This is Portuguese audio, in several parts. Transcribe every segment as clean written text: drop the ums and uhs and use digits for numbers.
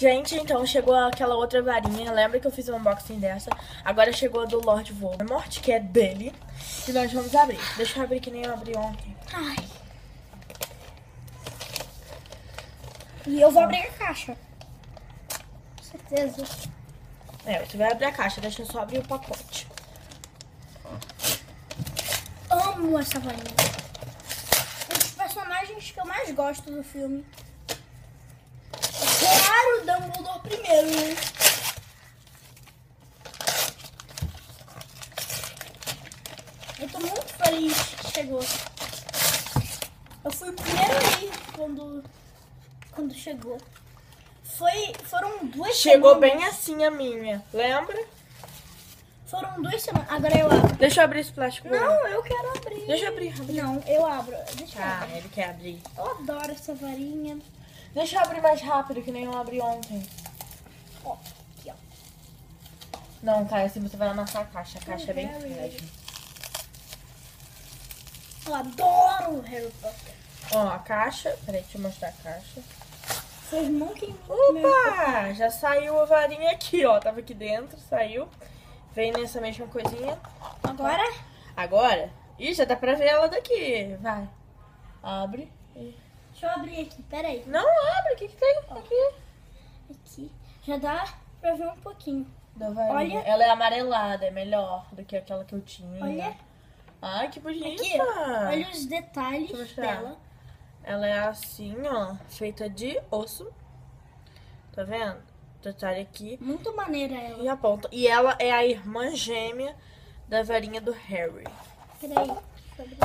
Gente, então chegou aquela outra varinha. Lembra que eu fiz um unboxing dessa? Agora chegou a do Lord Voldemort, que é dele. E nós vamos abrir. Deixa eu abrir que nem eu abri ontem. Ai. E eu vou abrir a caixa. Com certeza. Você vai abrir a caixa. Deixa eu só abrir o pacote. Amo essa varinha. Um dos personagens que eu mais gosto do filme. Claro, Dumbledore primeiro, né? Eu tô muito feliz que chegou. Eu fui o primeiro aí quando chegou. Foram 2 Chegou semanas. bem assim a minha. Lembra? Foram 2 semanas. Agora eu abro. Deixa eu abrir esse plástico. Não, eu quero abrir. Deixa eu abrir. Não, eu abro. Deixa eu Ah, abrir. ele quer abrir. Eu adoro essa varinha. Deixa eu abrir mais rápido, que nem eu abri ontem. Ó, aqui, ó. Não, cara, assim você vai amassar a caixa. A caixa é bem Harry. frágil. Eu adoro Harry Potter. Ó, a caixa. Peraí, deixa eu mostrar a caixa. Seu irmão que... Opa! Já saiu a varinha aqui, ó. Tava aqui dentro, saiu. Veio nessa mesma coisinha. Agora? Agora? Ih, já dá pra ver ela daqui. Vai. Abre. Deixa eu abrir aqui, peraí. Não, abre. O que tem aqui? Aqui. Já dá pra ver um pouquinho. Da varinha. Olha. Ela é amarelada, é melhor do que aquela que eu tinha. Olha. Ai, que bonita. Aqui, olha os detalhes Deixa eu mostrar. dela. Ela é assim, ó. Feita de osso. Tá vendo? Detalhe aqui. Muito maneira ela. E a ponta. E ela é a irmã gêmea da varinha do Harry. Peraí.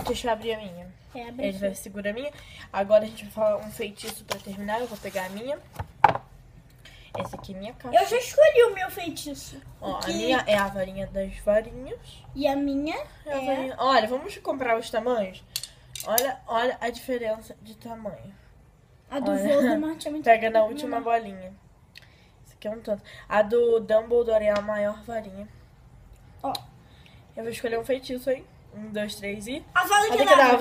Deixa eu abrir a minha. Abre Ele vai segurar a minha. Agora a gente vai falar um feitiço pra terminar. Eu vou pegar a minha. Essa aqui é minha caixa. Eu já escolhi o meu feitiço. Ó, Que- a minha é a varinha das varinhas. E a minha É a varinha... Olha, vamos comparar os tamanhos? Olha a diferença de tamanho. a do Olha. Voldemort. É muito Pega na menor. última bolinha. Essa aqui é um tanto. A do Dumbledore é a maior varinha. Ó, Eu vou escolher um feitiço aí. 1, 2, 3 e... a vala Até que que dá.